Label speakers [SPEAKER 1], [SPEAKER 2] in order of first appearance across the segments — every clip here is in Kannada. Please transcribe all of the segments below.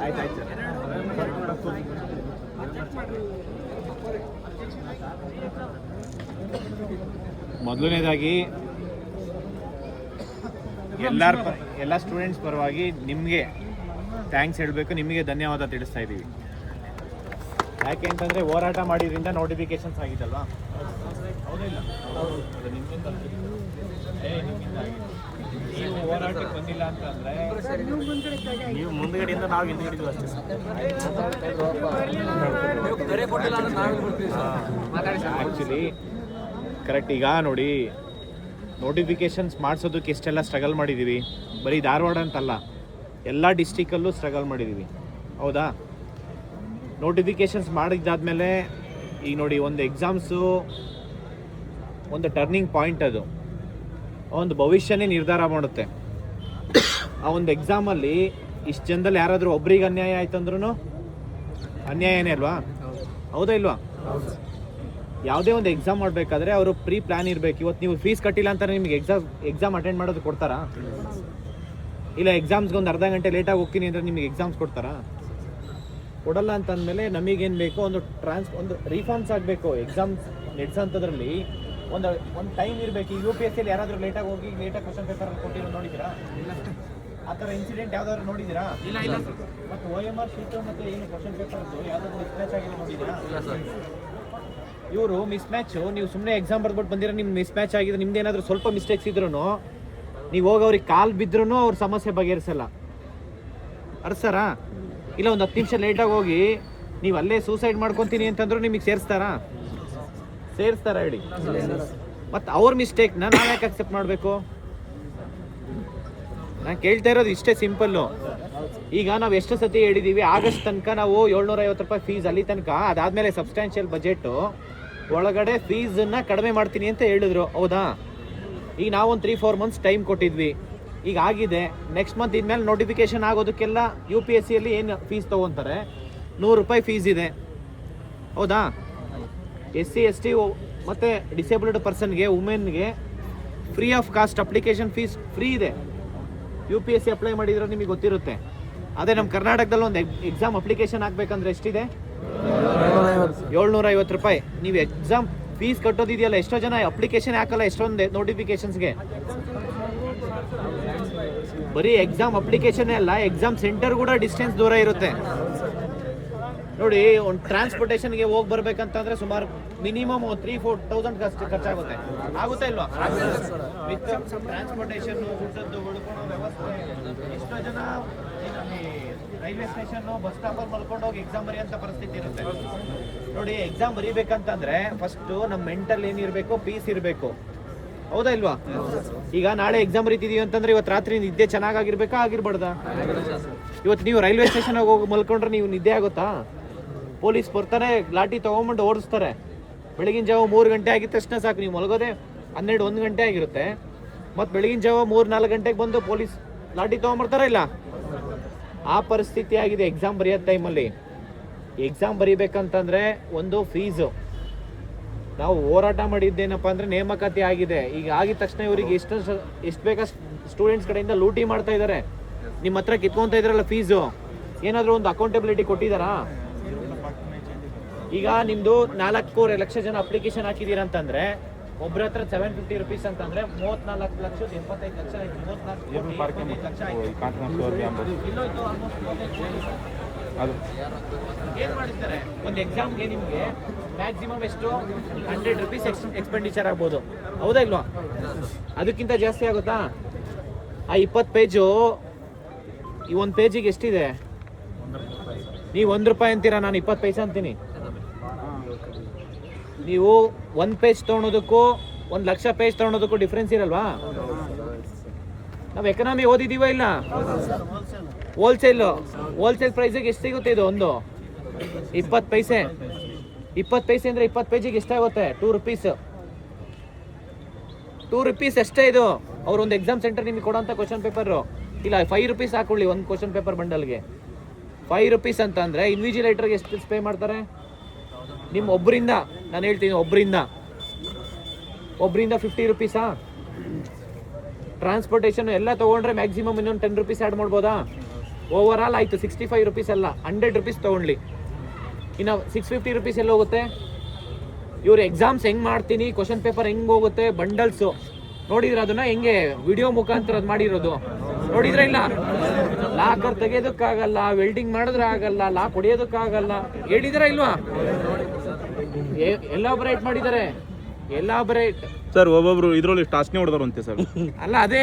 [SPEAKER 1] ಆಯ್ತು ಮೊದಲನೇದಾಗಿ ಎಲ್ಲ ಸ್ಟೂಡೆಂಟ್ಸ್ ಪರವಾಗಿ ನಿಮಗೆ ಥ್ಯಾಂಕ್ಸ್ ಹೇಳಬೇಕು, ನಿಮಗೆ ಧನ್ಯವಾದ ತಿಳಿಸ್ತಾ ಇದ್ದೀವಿ. ಯಾಕೆ ಅಂತಂದರೆ ಹೋರಾಟ ಮಾಡಿದ್ರಿಂದ ನೋಟಿಫಿಕೇಶನ್ಸ್ ಆಗಿದ್ದಲ್ವಾ? ಹೌದಿಲ್ಲ? ಅದು ನಿಮ್ಮಿಂದ ನೀವು ಹೋರಾಟಕ್ಕೆ ಬಂದಿಲ್ಲ ಅಂತಂದರೆ ನೀವು ಮುಂದ್ಗಡೆಯಿಂದ ನಾವು ಹಿಂದ್ಗಡೆ ಅಷ್ಟೇ. Actually correct. ಈಗ ನೋಡಿ, ನೋಟಿಫಿಕೇಶನ್ಸ್ ಮಾಡಿಸೋದಕ್ಕೆ ಎಷ್ಟೆಲ್ಲ ಸ್ಟ್ರಗಲ್ ಮಾಡಿದ್ದೀವಿ. ಬರೀ ಧಾರವಾಡ ಅಂತಲ್ಲ, ಎಲ್ಲ ಡಿಸ್ಟಿಕಲ್ಲೂ ಸ್ಟ್ರಗಲ್ ಮಾಡಿದ್ದೀವಿ, ಹೌದಾ? ನೋಟಿಫಿಕೇಶನ್ಸ್ ಮಾಡಿದ್ದಾದಮೇಲೆ ಈಗ ನೋಡಿ, ಒಂದು ಎಕ್ಸಾಮ್ಸು ಒಂದು ಟರ್ನಿಂಗ್ ಪಾಯಿಂಟ್. ಅದು ಒಂದು ಭವಿಷ್ಯನೇ ನಿರ್ಧಾರ ಮಾಡುತ್ತೆ. ಆ ಒಂದು ಎಕ್ಸಾಮಲ್ಲಿ ಇಷ್ಟು ಜನದಲ್ಲಿ ಯಾರಾದರೂ ಒಬ್ರಿಗೆ ಅನ್ಯಾಯ ಆಯ್ತು ಅಂದ್ರೂ ಅನ್ಯಾಯನೇ ಅಲ್ವಾ? ಹೌದಾ ಇಲ್ವಾ? ಯಾವುದೇ ಒಂದು ಎಕ್ಸಾಮ್ ಮಾಡಬೇಕಾದ್ರೆ ಅವರು ಪ್ರೀ ಪ್ಲ್ಯಾನ್ ಇರಬೇಕು. ಇವತ್ತು ನೀವು ಫೀಸ್ ಕಟ್ಟಿಲ್ಲ ಅಂತಾರೆ ನಿಮಗೆ ಎಕ್ಸಾಮ್ ಅಟೆಂಡ್ ಮಾಡೋದು ಕೊಡ್ತಾರಾ? ಇಲ್ಲ ಎಕ್ಸಾಮ್ಸ್ಗೆ ಒಂದು ಅರ್ಧ ಗಂಟೆ ಲೇಟಾಗಿ ಹೋಗ್ತೀನಿ ಅಂದರೆ ನಿಮಗೆ ಎಕ್ಸಾಮ್ಸ್ ಕೊಡ್ತಾರಾ? ಕೊಡಲ್ಲ. ಅಂತಂದಮೇಲೆ ನಮಗೇನು ಬೇಕು, ಒಂದು ರಿಫಾರ್ಮ್ಸ್ ಆಗಬೇಕು. ಎಕ್ಸಾಮ್ಸ್ ನಡೆಸೋಂಥದ್ರಲ್ಲಿ ಒಂದು ಟೈಮ್ ಇರಬೇಕು. ಯು ಪಿ ಎಸ್ ಸಿಯಲ್ಲಿ ಯಾರಾದರೂ ಲೇಟಾಗಿ ಹೋಗಿ ಲೇಟಾಗಿ ಕ್ವಶನ್ ಪೇಪರ್ ಕೊಟ್ಟಿರೋ ನೋಡಿದ್ದೀರಾ? ಆ ಥರ ಇನ್ಸಿಡೆಂಟ್ ಯಾವ್ದಾದ್ರು ನೋಡಿದ್ದೀರಾ? ಇಲ್ಲ. ಮತ್ತು OMR ಶೀಟು ಮತ್ತು ಏನು ಕ್ವಶನ್ ಪೇಪರ್ಸು ಯಾವುದಾದ್ರು ಮಿಸ್ಮ್ಯಾಚ್ ಆಗಿರೋ ನೋಡಿದ್ದೀರಾ? ಇವರು ಮಿಸ್ಮ್ಯಾಚು, ನೀವು ಸುಮ್ಮನೆ ಎಕ್ಸಾಮ್ ಬರ್ಬಿಟ್ಟು ಬಂದಿರೋ ನಿಮ್ಮ ಮಿಸ್ಮ್ಯಾಚ್ ಆಗಿದೆ, ನಿಮ್ದು ಏನಾದರೂ ಸ್ವಲ್ಪ ಮಿಸ್ಟೇಕ್ಸ್ ಇದ್ರೂ ನೀವು ಹೋಗಿ ಅವ್ರಿಗೆ ಕಾಲು ಬಿದ್ರೂ ಅವ್ರ ಸಮಸ್ಯೆ ಬಗೆಹರಿಸಲ್ಲ. ಅರ್ಸರಾ? ಇಲ್ಲ ಒಂದು 10 ನಿಮಿಷ ಲೇಟಾಗಿ ಹೋಗಿ ನೀವು ಅಲ್ಲೇ ಸೂಸೈಡ್ ಮಾಡ್ಕೊತೀನಿ ಅಂತಂದ್ರೂ ನಿಮಗೆ ಸೇರಿಸ್ತಾರಾ ಹೇಳಿ? ಮತ್ತು ಅವ್ರ ಮಿಸ್ಟೇಕ್ನ ನಾವು ಯಾಕೆ ಅಕ್ಸೆಪ್ಟ್ ಮಾಡಬೇಕು? ನಾನು ಕೇಳ್ತಾ ಇರೋದು ಇಷ್ಟೇ ಸಿಂಪಲ್ಲು. ಈಗ ನಾವು ಎಷ್ಟು ಸತಿ ಹೇಳಿದ್ದೀವಿ, ಆಗಸ್ಟ್ ತನಕ ನಾವು 750 ರೂಪಾಯಿ ಫೀಸ್, ಅಲ್ಲಿ ತನಕ. ಅದಾದಮೇಲೆ ಸಬ್ಸ್ಟ್ಯಾನ್ಷಿಯಲ್ ಬಜೆಟು ಒಳಗಡೆ ಫೀಸನ್ನು ಕಡಿಮೆ ಮಾಡ್ತೀನಿ ಅಂತ ಹೇಳಿದ್ರು, ಹೌದಾ? ಈಗ ನಾವೊಂದು 3-4 ಮಂತ್ಸ್ ಟೈಮ್ ಕೊಟ್ಟಿದ್ವಿ. ಈಗ ಆಗಿದೆ. ನೆಕ್ಸ್ಟ್ ಮಂತ್ ಇನ್ಮೇಲೆ ನೋಟಿಫಿಕೇಶನ್ ಆಗೋದಕ್ಕೆಲ್ಲ UPSCಯಲ್ಲಿ ಏನು ಫೀಸ್ ತೊಗೊತಾರೆ, 100 ರೂಪಾಯಿ ಫೀಸ್ ಇದೆ, ಹೌದಾ? SC ST ಮತ್ತು ಡಿಸೇಬಲ್ಡ್ ಪರ್ಸನ್ಗೆ, ವುಮೆನ್ಗೆ free of cost application fees free ಇದೆ. UPSC ಅಪ್ಲೈ ಮಾಡಿದ್ರೆ ನಿಮಗೆ ಗೊತ್ತಿರುತ್ತೆ. ಅದೇ ನಮ್ಮ ಕರ್ನಾಟಕದಲ್ಲಿ ಒಂದು ಎಕ್ಸಾಮ್ ಅಪ್ಲಿಕೇಶನ್ ಹಾಕ್ಬೇಕಂದ್ರೆ ಎಷ್ಟಿದೆ? 750 ರೂಪಾಯಿ. ನೀವು ಎಕ್ಸಾಮ್ ಫೀಸ್ ಕಟ್ಟೋದಿದೆಯಲ್ಲ, ಎಷ್ಟೋ ಜನ ಅಪ್ಲಿಕೇಶನ್ ಹಾಕಲ್ಲ ಎಷ್ಟೊಂದು ನೋಟಿಫಿಕೇಶನ್ಸ್ಗೆ. ಬರೀ ಎಕ್ಸಾಮ್ ಅಪ್ಲಿಕೇಶನ್ ಅಲ್ಲ, ಎಕ್ಸಾಮ್ ಸೆಂಟರ್ ಕೂಡ ಡಿಸ್ಟೆನ್ಸ್ ದೂರ ಇರುತ್ತೆ. ನೋಡಿ, ಒಂದು ಟ್ರಾನ್ಸ್ಪೋರ್ಟೇಷನ್ಗೆ ಹೋಗಿ ಬರ್ಬೇಕಂತಂದ್ರೆ ಸುಮಾರು ಮಿನಿಮಮ್ 3-4,000 ಖರ್ಚಾಗುತ್ತೆ. ಆಗುತ್ತಾ ಇಲ್ವಾ? ವಿತ್ ಟ್ರಾನ್ಸ್ಪೋರ್ಟೇಷನ್, ಊಟದ್ದು, ಉಳ್ಕೊಳ್ಳೋ ವ್ಯವಸ್ಥೆ. ಎಷ್ಟೋ ಜನ ರೈಲ್ವೆ ಸ್ಟೇಷನ್ನು, ಬಸ್ ಸ್ಟಾಪಲ್ಲಿ ಮಲ್ಕೊಂಡು ಹೋಗಿ ಎಕ್ಸಾಮ್ ಬರೆಯೋಂಥ ಪರಿಸ್ಥಿತಿ ಇರುತ್ತೆ. ನೋಡಿ, ಎಕ್ಸಾಮ್ ಬರೀಬೇಕಂತಂದ್ರೆ ಫಸ್ಟು ನಮ್ಮ ಮೆಂಟಲ್ ಏನಿರಬೇಕು, ಪೀಸ್ ಇರಬೇಕು, ಹೌದಾ ಇಲ್ವಾ? ಈಗ ನಾಳೆ ಎಕ್ಸಾಮ್ ಬರೀತಿದೀವಿ ಅಂತಂದ್ರೆ ಇವತ್ತು ರಾತ್ರಿ ನಿದ್ದೆ ಚೆನ್ನಾಗಿರ್ಬೇಕಾ, ಆಗಿರ್ಬಾರ್ದಾ? ಇವತ್ತು ನೀವು ರೈಲ್ವೆ ಸ್ಟೇಷನ್ಗೆ ಹೋಗಿ ಮಲ್ಕೊಂಡ್ರೆ ನೀವು ನಿದ್ದೆ ಆಗುತ್ತಾ? ಪೊಲೀಸ್ ಬರ್ತಾರೆ, ಲಾಠಿ ತೊಗೊಂಬಂದು ಓಡಿಸ್ತಾರೆ. ಬೆಳಗಿನ ಜಾವ 3 ಗಂಟೆ ಆಗಿದ ತಕ್ಷಣ ಸಾಕು, ನೀವು ಮಲಗೋದೆ 12-1 ಗಂಟೆ ಆಗಿರುತ್ತೆ. ಮತ್ತು ಬೆಳಗಿನ ಜಾವ 3-4 ಗಂಟೆಗೆ ಬಂದು ಪೊಲೀಸ್ ಲಾಠಿ ತೊಗೊಂಬರ್ತಾರ ಇಲ್ಲ? ಆ ಪರಿಸ್ಥಿತಿ ಆಗಿದೆ ಎಕ್ಸಾಮ್ ಬರೆಯೋ ಟೈಮಲ್ಲಿ. ಎಕ್ಸಾಮ್ ಬರೀಬೇಕಂತಂದರೆ ಒಂದು ಫೀಸು. ನಾವು ಹೋರಾಟ ಮಾಡಿದ್ದೇನಪ್ಪ ಅಂದರೆ ನೇಮಕಾತಿ ಆಗಿದೆ. ಈಗ ಆಗಿದ ತಕ್ಷಣ ಇವರಿಗೆ ಎಷ್ಟು ಬೇಕಷ್ಟು ಸ್ಟೂಡೆಂಟ್ಸ್ ಕಡೆಯಿಂದ ಲೂಟಿ ಮಾಡ್ತಾ ಇದ್ದಾರೆ. ನಿಮ್ಮ ಹತ್ರ ಕಿತ್ಕೊತಾ ಇದ್ದಾರಲ್ಲ ಫೀಸು, ಏನಾದರೂ ಒಂದು ಅಕೌಂಟಬಿಲಿಟಿ ಕೊಟ್ಟಿದ್ದಾರಾ? ಈಗ ನಿಮ್ಮದು 4 ಲಕ್ಷ ಜನ ಅಪ್ಲಿಕೇಶನ್ ಹಾಕಿದ್ದೀರಾ ಅಂತಂದರೆ ಒಬ್ಬರ ಹತ್ರ 750 ರೂಪೀಸ್ ಅಂತಂದರೆ 34,75,00,000 ಆಯಿತು. 34,75,00,000 ಆಯಿತು. ಏನು ಮಾಡಿರ್ತಾರೆ? ಒಂದು ಎಕ್ಸಾಮ್ಗೆ ನಿಮಗೆ ಮ್ಯಾಕ್ಸಿಮಮ್ ಎಷ್ಟು 100 ರೂಪೀಸ್ ಎಕ್ಸ್ಪೆಂಡಿಚರ್ ಆಗ್ಬೋದು, ಹೌದಾ ಇಲ್ವಾ? ಅದಕ್ಕಿಂತ ಜಾಸ್ತಿ ಆಗುತ್ತಾ? ಆ 20 ಪೇಜು, ಈ ಒಂದು ಪೇಜಿಗೆ ಎಷ್ಟಿದೆ? ನೀವು 1 ರೂಪಾಯಿ ಅಂತೀರಾ, ನಾನು 20 ಪೈಸೆ ಅಂತೀನಿ. ನೀವು 1 ಪೇಜ್ ತೊಗೊಳೋದಕ್ಕೂ 1 ಲಕ್ಷ ಪೇಜ್ ತೊಗೊಳೋದಕ್ಕೂ ಡಿಫ್ರೆನ್ಸ್ ಇರಲ್ವಾ? ನಾವು ಎಕನಾಮಿ ಓದಿದ್ದೀವ ಇಲ್ಲ? ಹೋಲ್ಸೇಲ್ ಪ್ರೈಸಿಗೆ ಎಷ್ಟು ಸಿಗುತ್ತೆ ಇದು? ಒಂದು 20 ಪೈಸೆ. 20 ಪೈಸೆ ಅಂದರೆ 20 ಪೇಜಿಗೆ ಎಷ್ಟಾಗುತ್ತೆ? 2 ರೂಪೀಸ್. 2 ರೂಪೀಸ್ ಅಷ್ಟೇ ಇದು. ಅವ್ರು ಒಂದು ಎಕ್ಸಾಮ್ ಸೆಂಟರ್ ನಿಮಗೆ ಕೊಡೋಂಥ ಕ್ವಶನ್ ಪೇಪರು ಇಲ್ಲ 5 ರೂಪೀಸ್ ಹಾಕೊಳ್ಳಿ ಒಂದು ಕ್ವಶನ್ ಪೇಪರ್ ಬಂಡಲ್ಗೆ. 5 ರೂಪೀಸ್ ಅಂತ ಅಂದರೆ ಇನ್ವಿಜಿಲೇಟರ್ಗೆ ಎಷ್ಟು ಪೇ ಮಾಡ್ತಾರೆ? ನಿಮ್ಮ ಒಬ್ಬರಿಂದ, ನಾನು ಹೇಳ್ತೀನಿ ಒಬ್ಬರಿಂದ 50 ರೂಪೀಸಾ? ಟ್ರಾನ್ಸ್ಪೋರ್ಟೇಷನ್ ಎಲ್ಲ ತೊಗೊಂಡ್ರೆ ಮ್ಯಾಕ್ಸಿಮಮ್ ಇನ್ನೊಂದು 10 ರೂಪೀಸ್ ಆ್ಯಡ್ ಮಾಡ್ಬೋದಾ? ಓವರ್ ಆಲ್ ಆಯಿತು 65 ರೂಪೀಸ್ ಅಲ್ಲ, 100 ರೂಪೀಸ್ ತೊಗೊಳ್ಳಿ. ಇನ್ನು 650 ರೂಪೀಸ್ ಎಲ್ಲ ಹೋಗುತ್ತೆ. ಇವ್ರು ಎಕ್ಸಾಮ್ಸ್ ಹೆಂಗೆ ಮಾಡ್ತೀನಿ, ಕ್ವಶನ್ ಪೇಪರ್ ಹೆಂಗೆ ಹೋಗುತ್ತೆ, ಬಂಡಲ್ಸು ನೋಡಿದ್ರೆ ಅದನ್ನ ಹೆಂಗೆ ವಿಡಿಯೋ ಮುಖಾಂತರ ಅದು ಮಾಡಿರೋದು ನೋಡಿದ್ರೆ ಇಲ್ಲ. ಲಾಕರ್ ತೆಗೆಯೋದಕ್ಕಾಗಲ್ಲ, ವೆಲ್ಡಿಂಗ್ ಮಾಡಿದ್ರೆ ಆಗಲ್ಲ, ಲಾಕ್ ಹೊಡೆಯೋದಕ್ಕಾಗಲ್ಲ, ಹೇಳಿದ್ರ ಇಲ್ವಾ? ಎಲಾಬ್ರೇಟ್ ಮಾಡಿದ್ದಾರೆ, ಎಲಾಬ್ರೇಟ್.
[SPEAKER 2] ಸರ್ ಒಬ್ಬೊಬ್ರು ಇದ್ರಲ್ಲಿ ಟಾಸ್ಕ್ನೇ ಹೊಡೆದವ್ರಂತೆ ಸರ್.
[SPEAKER 1] ಅಲ್ಲ ಅದೇ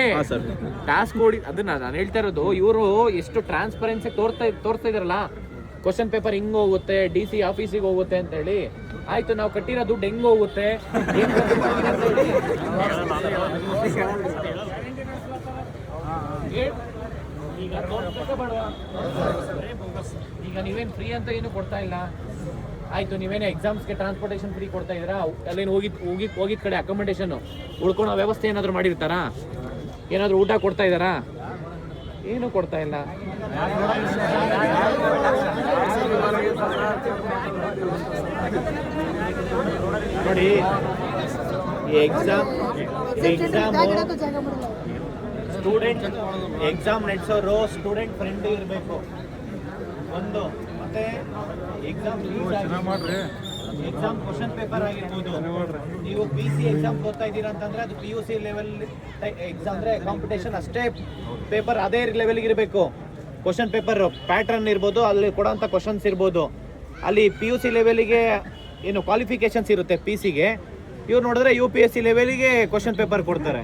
[SPEAKER 1] ಟಾಸ್ಕ್ ಹೊಡಿ, ಅದನ್ನ ನಾನು ಹೇಳ್ತಾ ಇರೋದು. ಇವರು ಎಷ್ಟು ಟ್ರಾನ್ಸ್ಪರೆನ್ಸಿ ತೋರಿಸ್ತಾ ಇದಾರಲ್ಲ, ಕ್ವಶನ್ ಪೇಪರ್ ಹಿಂಗ್ ಹೋಗುತ್ತೆ, DC ಆಫೀಸಿಗೆ ಹೋಗುತ್ತೆ ಅಂತ ಹೇಳಿ. ಆಯ್ತು, ನಾವು ಕಟ್ಟಿರೋ ದುಡ್ಡು ಹೆಂಗ್ ಹೋಗುತ್ತೆ, ಈಗ ನೀವೇನು ಫ್ರೀ ಅಂತ ಏನು ಕೊಡ್ತಾ ಇಲ್ಲ. ಆಯ್ತು, ನೀವೇನು ಎಕ್ಸಾಮ್ಸ್ಗೆ ಟ್ರಾನ್ಸ್ಪೋರ್ಟೇಷನ್ ಫ್ರೀ ಕೊಡ್ತಾ ಇದ್ದೀರಾ? ಅಲ್ಲೇನು ಹೋಗಿದ್ ಕಡೆ ಅಕೊಮಡೇಷನ್ ಉಳ್ಕೊಳೋ ವ್ಯವಸ್ಥೆ ಏನಾದರೂ ಮಾಡಿರ್ತಾರಾ? ಏನಾದರೂ ಊಟ ಕೊಡ್ತಾ ಇದ್ದಾರಾ? ಏನು ಕೊಡ್ತಾ ಇಲ್ಲ. ನೋಡಿ, ಸ್ಟೂಡೆಂಟ್ ಎಕ್ಸಾಮ್ ನಡೆಸೋರು ಸ್ಟೂಡೆಂಟ್ ಫ್ರೆಂಡ್ ಇರಬೇಕು ಒಂದು. ಮತ್ತೆ ಎಕ್ಸಾಮ್ ಕ್ವಶನ್ ಪೇಪರ್ ಆಗಿರ್ಬೋದು. ನೀವು PC ಎಕ್ಸಾಮ್ ಓದ್ತಾ ಇದ್ದೀರಾ ಅಂತಂದ್ರೆ ಅದು PUC ಲೆವೆಲ್ ಎಕ್ಸಾಮ್ ಅಂದ್ರೆ ಕಾಂಪಿಟೇಷನ್ ಅಷ್ಟೇ ಪೇಪರ್ ಅದೇ ಲೆವೆಲ್ಗೆ ಇರಬೇಕು. ಕ್ವಶನ್ ಪೇಪರ್ ಪ್ಯಾಟ್ರನ್ ಇರ್ಬೋದು, ಅಲ್ಲಿ ಕೊಡೋಂಥ ಕ್ವಶನ್ಸ್ ಇರ್ಬೋದು. ಅಲ್ಲಿ PUC ಲೆವೆಲಿಗೆ ಏನು ಕ್ವಾಲಿಫಿಕೇಶನ್ಸ್ ಇರುತ್ತೆ PCಗೆ. ಇವ್ರು ನೋಡಿದ್ರೆ UPSC ಲೆವೆಲಿಗೆ ಕ್ವಶನ್ ಪೇಪರ್ ಕೊಡ್ತಾರೆ.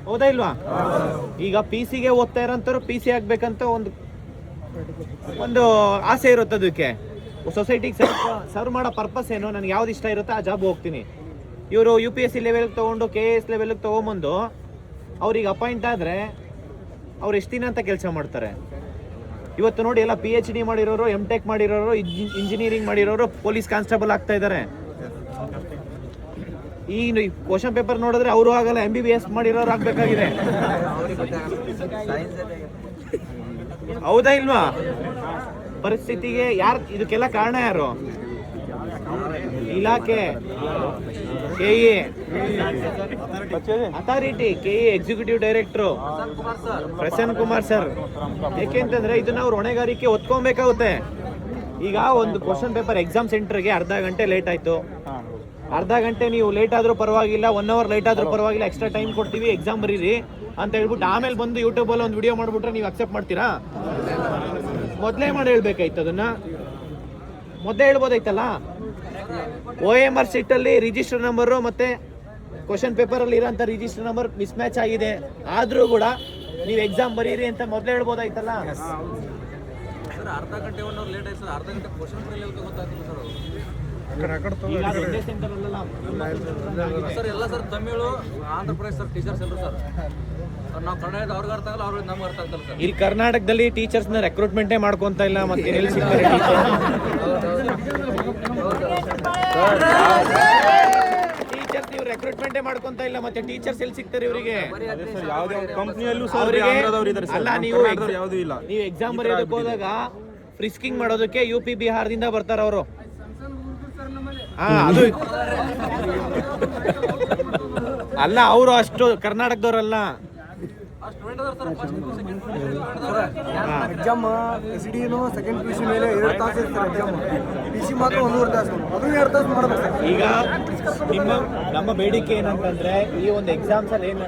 [SPEAKER 1] ಹೌದಾ ಇಲ್ವಾ? ಈಗ PCಗೆ ಓದ್ತಾ ಇರೋಂಥವ್ರು PC ಆಗ್ಬೇಕಂತ ಒಂದು ಆಸೆ ಇರುತ್ತೆ. ಅದಕ್ಕೆ ಸೊಸೈಟಿಗೆ ಸರ್ವ್ ಮಾಡೋ ಪರ್ಪಸ್ ಏನು, ನನಗೆ ಯಾವ್ದು ಇಷ್ಟ ಇರುತ್ತೋ ಆ ಜಾಬ್ ಹೋಗ್ತೀನಿ. ಇವರು UPSC ಲೆವೆಲ್ಗೆ ತೊಗೊಂಡು KS ಲೆವೆಲ್ಗೆ ತೊಗೊಂಬಂದು ಅವ್ರಿಗೆ ಅಪಾಯಿಂಟ್ ಆದರೆ ಅವ್ರು ಎಷ್ಟು ದಿನ ಅಂತ ಕೆಲಸ ಮಾಡ್ತಾರೆ? ಇವತ್ತು ನೋಡಿ, ಎಲ್ಲ PhD ಮಾಡಿರೋರು, MTech ಮಾಡಿರೋರು, ಇಂಜಿನಿಯರಿಂಗ್ ಮಾಡಿರೋರು ಪೊಲೀಸ್ ಕಾನ್ಸ್ಟೇಬಲ್ ಆಗ್ತಾ ಇದ್ದಾರೆ. ಈ ಕ್ವಶನ್ ಪೇಪರ್ ನೋಡಿದ್ರೆ ಅವರು ಆಗಲ್ಲ, MBBS ಮಾಡಿರೋರು ಆಗ್ಬೇಕಾಗಿದೆ. ಹೌದಾ ಇಲ್ವಾ? ಪರಿಸ್ಥಿತಿಗೆ ಇದಕ್ಕೆಲ್ಲ ಕಾರಣ ಯಾರು? ಇಲಾಖೆ, KE ಅಥಾರಿಟಿ, KE ಎಕ್ಸಿಕ್ಯೂಟಿವ್ ಡೈರೆಕ್ಟ್ರು ಪ್ರಸನ್ನ ಕುಮಾರ್ ಸರ್. ಯಾಕೆಂತಂದ್ರೆ ಇದನ್ನ ಅವ್ರು ಹೊಣೆಗಾರಿಕೆ ಹೊತ್ಕೊಬೇಕಾಗುತ್ತೆ. ಈಗ ಒಂದು ಕ್ವಶನ್ ಪೇಪರ್ ಎಕ್ಸಾಮ್ ಸೆಂಟರ್ಗೆ ಅರ್ಧ ಗಂಟೆ ಲೇಟ್ ಆಯ್ತು, ಅರ್ಧ ಗಂಟೆ ನೀವು ಲೇಟ್ ಆದ್ರೂ ಪರವಾಗಿಲ್ಲ, 1 ಅವರ್ ಲೇಟ್ ಆದ್ರೂ ಪರವಾಗಿಲ್ಲ, ಎಕ್ಸ್ಟ್ರಾ ಟೈಮ್ ಕೊಡ್ತೀವಿ, ಎಕ್ಸಾಮ್ ಬರೀರಿ ಅಂತ ಹೇಳ್ಬಿಟ್ಟು ಆಮೇಲೆ ಬಂದು ಯೂಟ್ಯೂಬಲ್ಲಿ ಒಂದು ವಿಡಿಯೋ ಮಾಡ್ಬಿಟ್ರೆ ನೀವು ಅಕ್ಸೆಪ್ಟ್ ಮಾಡ್ತೀರಾ? ಮೊದಲೇ ಮಾಡಿ ಹೇಳ್ಬೇಕಾಯ್ತು, ಅದನ್ನ ಮೊದಲೇ ಹೇಳ್ಬೋದಾಯ್ತಲ್ಲ. OMR ಸೀಟಲ್ಲಿ ರಿಜಿಸ್ಟರ್ ನಂಬರು ಮತ್ತೆ ಕ್ವಶನ್ ಪೇಪರಲ್ಲಿ ಇರೋಂಥ ರಿಜಿಸ್ಟರ್ ನಂಬರ್ ಮಿಸ್ ಮ್ಯಾಚ್ ಆಗಿದೆ, ಆದರೂ ಕೂಡ ನೀವು ಎಕ್ಸಾಮ್ ಬರೀರಿ ಅಂತ ಮೊದಲೇ ಹೇಳ್ಬೋದಾಯ್ತಲ್ಲ.
[SPEAKER 3] ಅರ್ಧ ಗಂಟೆ 1 ಅವರ್ ಲೇಟ್ ಆಯ್ತು ಸರ್. ಅರ್ಧ ಗಂಟೆ ಕ್ವಶನ್ ಗೊತ್ತಾಗ್ತದೆ ಸರ್. ಸರ್ ಎಲ್ಲ sir Tamil, Andhra Pradesh sir teachers ಎಲ್ಲರೂ ಸರ್. ನಾವು ಕನ್ನಡ ಅವ್ರಿಗೆ ಅರ್ಥ ಆಗಲ್ಲ, ಅವ್ರಿಗೆ ನಮ್ಗೆ ಅರ್ಥ ಆಗ್ತಲ್ಲ ಸರ್.
[SPEAKER 1] ಇಲ್ಲಿ ಕರ್ನಾಟಕದಲ್ಲಿ ಟೀಚರ್ಸ್ನ ರೆಕ್ರೂಟ್ಮೆಂಟೇ ಮಾಡ್ಕೊಂತ ಇಲ್ಲ, ಮತ್ತೆ ಎಲ್ಲಿ ಸಿಗ್ತಾರೆ ಟೀಚರ್ಸ್? ನೀವು ರೆಕ್ರೂಟ್ಮೆಂಟೇ ಮಾಡ್ಕೊಂತ ಇಲ್ಲ, ಮತ್ತೆ ಟೀಚರ್ಸ್ ಎಲ್ಲಿ ಸಿಗ್ತಾರೆ ಇವರಿಗೆ? ಅಲ್ಲ, ನೀವು ಎಕ್ಸಾಮ್ ಬರೆಯೋದಕ್ಕೆ ಹೋದಾಗ ಫ್ರಿಸ್ಕಿಂಗ್ ಮಾಡೋದಕ್ಕೆ UP ಬಿಹಾರದಿಂದ ಬರ್ತಾರ ಅವರು. ಅದು ಅಲ್ಲ, ಅವರು ಅಷ್ಟು ಕರ್ನಾಟಕದವ್ರಲ್ಲ.
[SPEAKER 4] ಎಕ್ಸಾಮ್ SD ಸೆಕೆಂಡ್ PUC ಮೇಲೆ 2 ತಾಸು ಇರ್ತಾರೆ ಎಕ್ಸಾಮ್. PC ಮಾತ್ರ 1.5 ತಾಸು, ಅದು 2 ತಾಸು ಮಾಡ್ಬೇಕು.
[SPEAKER 1] ಈಗ ನಮ್ಮ ಬೇಡಿಕೆ ಏನಂತಂದ್ರೆ, ಈ ಒಂದು ಎಕ್ಸಾಮ್ಸ್ ಅಲ್ಲಿ ಏನು